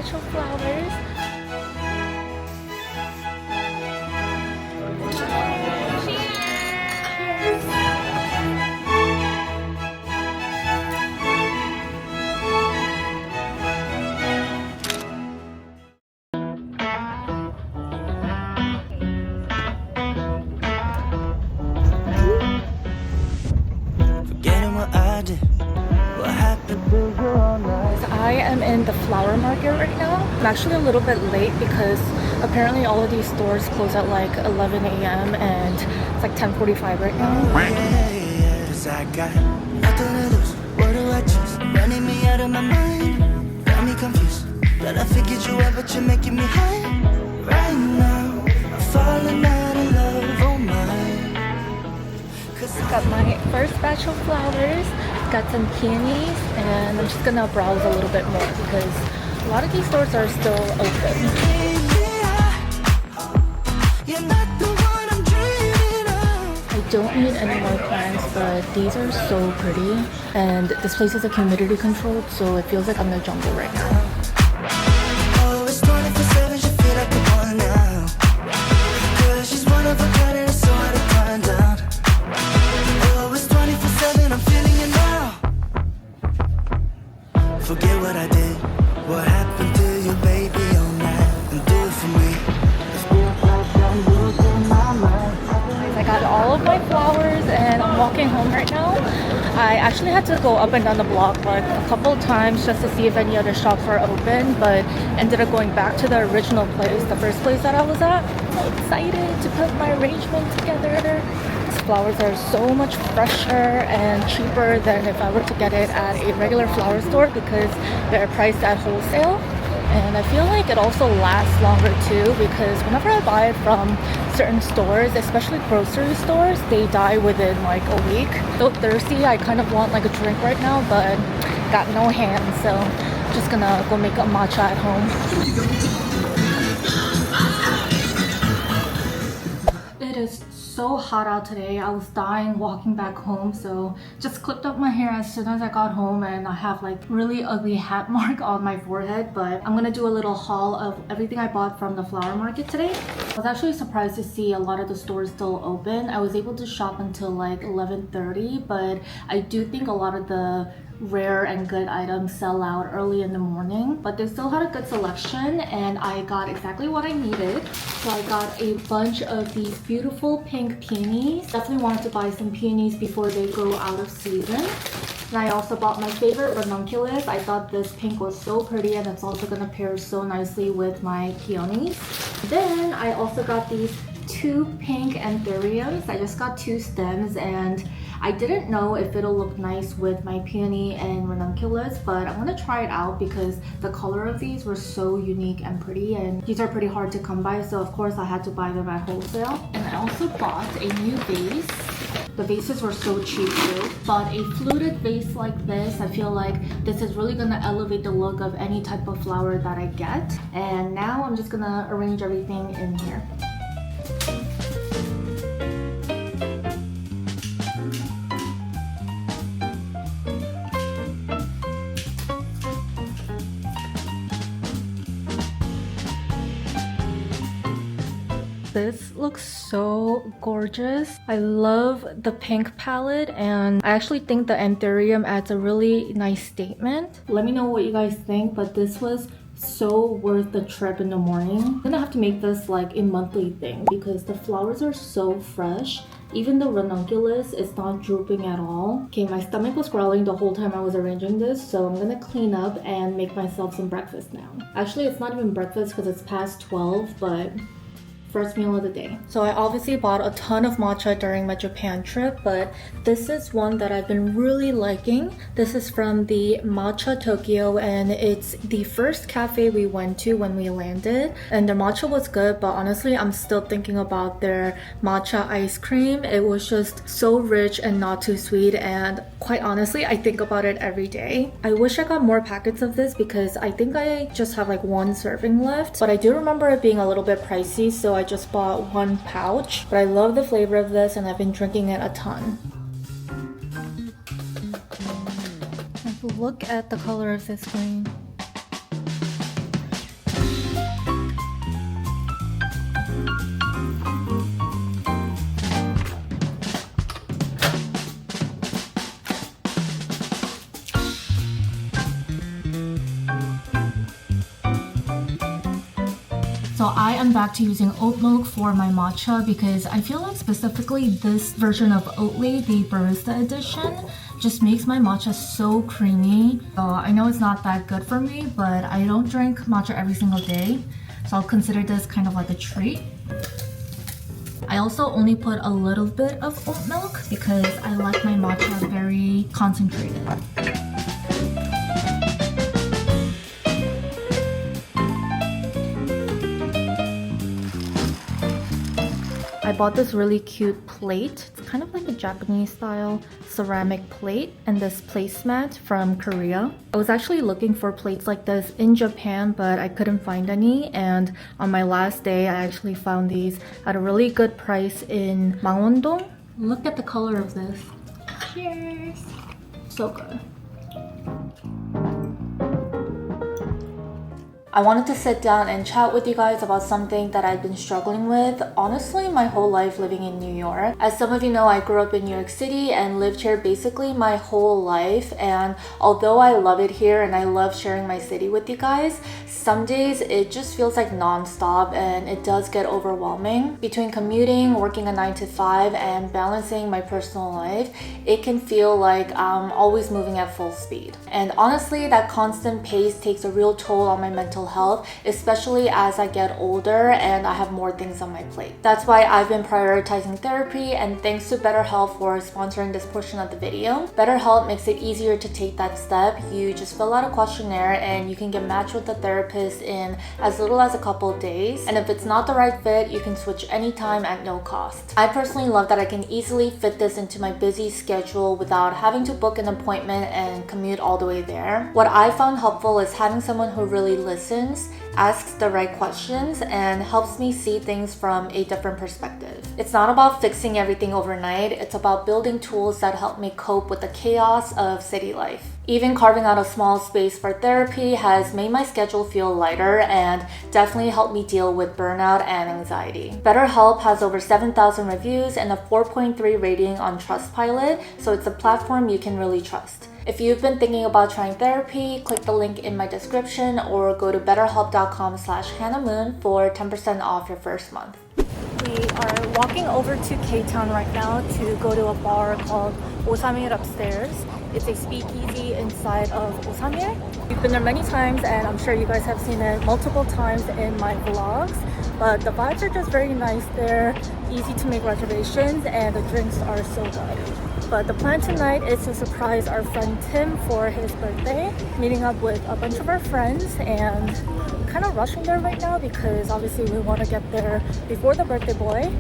batch of flowers. I am in the flower market right now. I'm actually a little bit late because apparently all of these stores close at like 11 a.m. and it's like 10:45 right now. I got nothing to lose. What do I choose? Running me out of my mind. Got me confused. But I figured you out, but you're making me high. Right now, I'm falling out of love. Oh my. Got my first batch of flowers. Got some peonies, and I'm just gonna browse a little bit more because a lot of these stores are still open. I don't need any more plants, but these are so pretty. And this place is like humidity controlled, so it feels like I'm in the jungle right now. Oh, it's 24/7, she feel like the one now. Girl, she's one of a kind and it's so hard to find out. Oh, it's 24/7, I'm feeling it now. Forget what I did, what happened to you, baby, all night. And do it for me. I got all of my flowers and I'm walking home right now. I actually had to go up and down the block like a couple of times just to see if any other shops are open, but ended up going back to the original place, the first place that I was at. I'm excited to put my arrangement together. These flowers are so much fresher and cheaper than if I were to get it at a regular flower store because they're priced at wholesale. And I feel like it also lasts longer too because whenever I buy it from certain stores, especially grocery stores, they die within like a week. So thirsty, I kind of want like a drink right now, but got no hands, so I'm just gonna go make a matcha at home. It is so hot out today. I was dying walking back home, so just clipped up my hair as soon as I got home, and I have like really ugly hat mark on my forehead. But I'm gonna do a little haul of everything I bought from the flower market today. I was actually surprised to see a lot of the stores still open. I was able to shop until like 11:30, but I do think a lot of the rare and good items sell out early in the morning, but they still had a good selection and I got exactly what I needed. So I got a bunch of these beautiful pink peonies. Definitely wanted to buy some peonies before they go out of season. And I also bought my favorite ranunculus. I thought this pink was so pretty and it's also gonna pair so nicely with my peonies. Then I also got these two pink anthuriums. I just got two stems and I didn't know if it'll look nice with my peony and ranunculus, but I'm gonna try it out because the color of these were so unique and pretty, and these are pretty hard to come by, so of course I had to buy them at wholesale. And I also bought a new vase. The vases were so cheap too. But a fluted vase like this, I feel like this is really gonna elevate the look of any type of flower that I get. And now I'm just gonna arrange everything in here. This looks so gorgeous. I love the pink palette and I actually think the anthurium adds a really nice statement. Let me know what you guys think, but this was so worth the trip in the morning. I'm gonna have to make this like a monthly thing because the flowers are so fresh. Even the ranunculus is not drooping at all. Okay, my stomach was growling the whole time I was arranging this, so I'm gonna clean up and make myself some breakfast now. Actually, it's not even breakfast because it's past 12, but first meal of the day. So I obviously bought a ton of matcha during my Japan trip, but this is one that I've been really liking. This is from the Matcha Tokyo and it's the first cafe we went to when we landed. And their matcha was good, but honestly, I'm still thinking about their matcha ice cream. It was just so rich and not too sweet, and quite honestly, I think about it every day. I wish I got more packets of this because I think I just have like one serving left, but I do remember it being a little bit pricey, so I just bought one pouch. But I love the flavor of this and I've been drinking it a ton. Look at the color of this green. So I am back to using oat milk for my matcha because I feel like specifically this version of Oatly, the barista edition, just makes my matcha so creamy. So I know it's not that good for me, but I don't drink matcha every single day, so I'll consider this kind of like a treat. I also only put a little bit of oat milk because I like my matcha very concentrated. I bought this really cute plate. It's kind of like a Japanese style ceramic plate and this placemat from Korea. I was actually looking for plates like this in Japan, but I couldn't find any, and on my last day I actually found these at a really good price in Mangwon-dong. Look at the color of this. Cheers! So good. I wanted to sit down and chat with you guys about something that I've been struggling with, honestly, my whole life living in New York. As some of you know, I grew up in New York City and lived here basically my whole life, and although I love it here and I love sharing my city with you guys, some days it just feels like non-stop and it does get overwhelming. Between commuting, working a 9 to 5, and balancing my personal life, it can feel like I'm always moving at full speed. And honestly, that constant pace takes a real toll on my mental health, especially as I get older and I have more things on my plate. That's why I've been prioritizing therapy, and thanks to BetterHelp for sponsoring this portion of the video. BetterHelp makes it easier to take that step. You just fill out a questionnaire and you can get matched with a therapist in as little as a couple of days. And if it's not the right fit, you can switch anytime at no cost. I personally love that I can easily fit this into my busy schedule without having to book an appointment and commute all the way there. What I found helpful is having someone who really listens, asks the right questions, and helps me see things from a different perspective. It's not about fixing everything overnight, it's about building tools that help me cope with the chaos of city life. Even carving out a small space for therapy has made my schedule feel lighter and definitely helped me deal with burnout and anxiety. BetterHelp has over 7,000 reviews and a 4.3 rating on Trustpilot, so it's a platform you can really trust. If you've been thinking about trying therapy, click the link in my description or go to betterhelp.com/HannahMoon for 10% off your first month. We are walking over to K-Town right now to go to a bar called Osamir upstairs. It's a speakeasy inside of Osamir. We've been there many times and I'm sure you guys have seen it multiple times in my vlogs, but the vibes are just very nice there, easy to make reservations, and the drinks are so good. But the plan tonight is to surprise our friend Tim for his birthday, meeting up with a bunch of our friends, and kind of rushing there right now because obviously we want to get there before the birthday boy.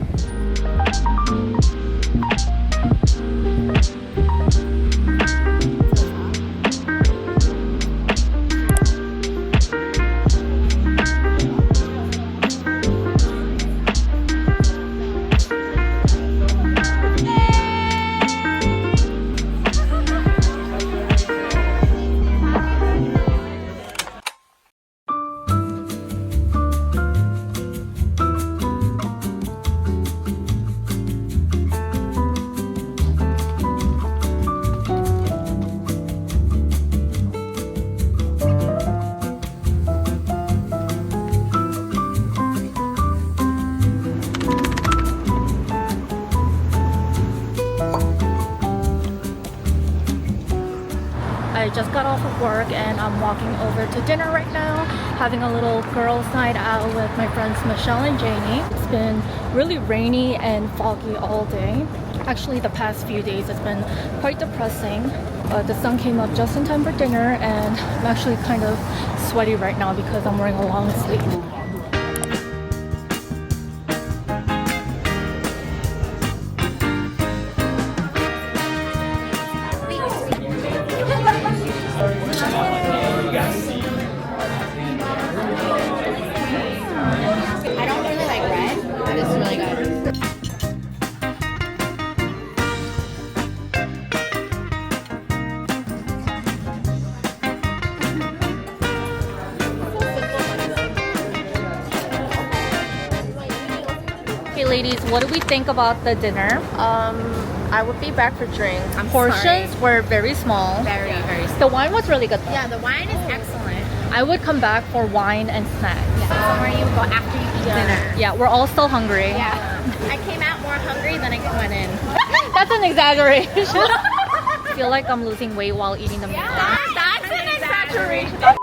I just got off of work and I'm walking over to dinner right now, having a little girls' night out with my friends Michelle and Janie. It's been really rainy and foggy all day. Actually, the past few days it's been quite depressing. The sun came up just in time for dinner and I'm actually kind of sweaty right now because I'm wearing a long sleeve. I don't really like red, but it's really good. Okay, ladies, what do we think about the dinner? I would be back for drink. I'm Portions sorry. were very small. Very, very small. The wine was really good though. Yeah, the wine is excellent. I would come back for wine and snacks. Yeah. Somewhere you go after you eat dinner. Yeah, we're all still hungry. Yeah. I came out more hungry than I went in. That's an exaggeration. I feel like I'm losing weight while eating the meal. That's an exaggeration.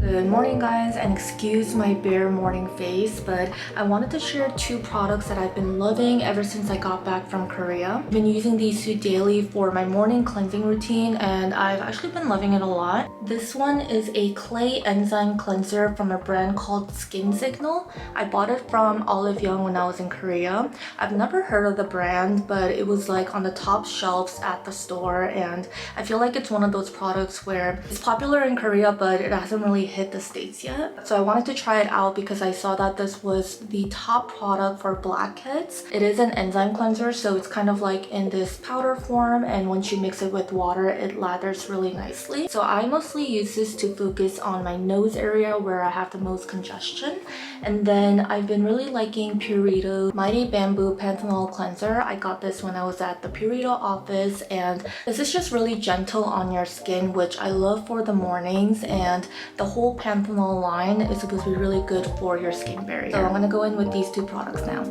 Good morning guys, and excuse my bare morning face, but I wanted to share two products that I've been loving ever since I got back from Korea. I've been using these two daily for my morning cleansing routine and I've actually been loving it a lot. This one is a clay enzyme cleanser from a brand called Skin Signal. I bought it from Olive Young when I was in Korea. I've never heard of the brand, but it was like on the top shelves at the store, and I feel like it's one of those products where it's popular in Korea but it hasn't really hit the States yet. So I wanted to try it out because I saw that this was the top product for blackheads. It is an enzyme cleanser, so it's kind of like in this powder form, and once you mix it with water it lathers really nicely. So I mostly use this to focus on my nose area where I have the most congestion. And then I've been really liking Purito Mighty Bamboo Panthenol Cleanser. I got this when I was at the Purito office, and this is just really gentle on your skin, which I love for the mornings, and the whole Panthenol line is supposed to be really good for your skin barrier. So I'm gonna go in with these two products now.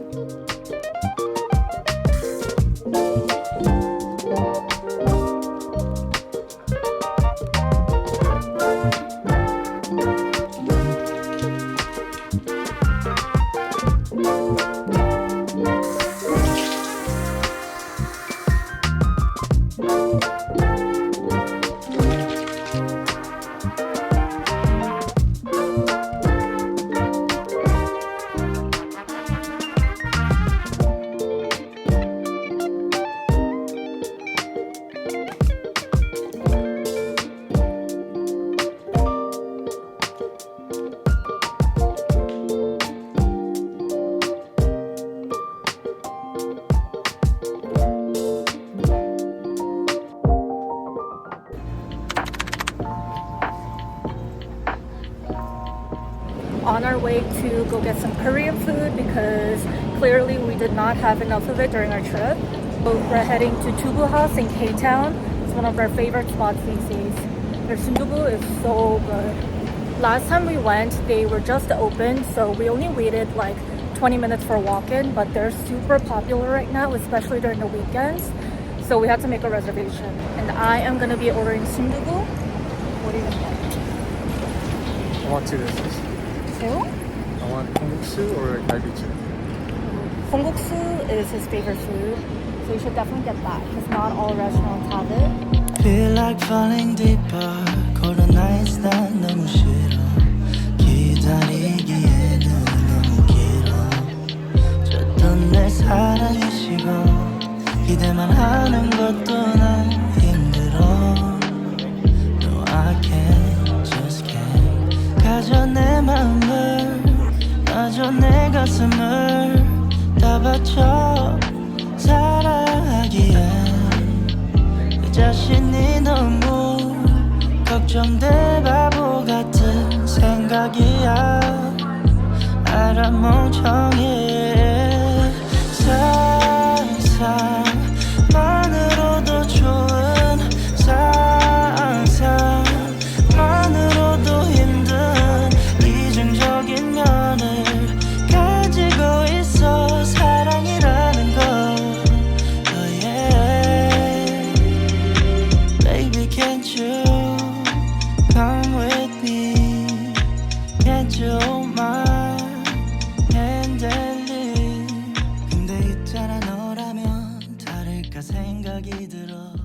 On our way to go get some Korean food because clearly we did not have enough of it during our trip. So we're heading to Tubu House in K-Town. It's one of our favorite spots these days. Their sundubu is so good. Last time we went, they were just open, so we only waited like 20 minutes for a walk-in, but they're super popular right now, especially during the weekends. So we had to make a reservation. And I am gonna be ordering sundubu. What do you think? I want two dishes. Two? I want kongguksu or galbichu. Kongguksu is his favorite food, so you should definitely get that because not all restaurants have it. Feel like falling deeper. Cold nights 난 너무 싫어. 기다리기에는 너무 길어. 줬던 내 사랑이 식어. 기대만 하는 것도 난 힘들어. No, I can't, just can't. 가져 내 맘을, 놔줘 내 가슴을 다 바쳐 사랑하기엔 내 자신이 너무 걱정돼. 바보 같은 생각이야. 알아 멍청해. 상상만으로도 좋은 상상만으로도 힘든 이중적인 면을 가지고 있어. 사랑이라는 거. Oh yeah. Baby, can't you come with me? Can't you hold my hand and leave? 근데 있잖아, 너라면 다를까 생각이 들어.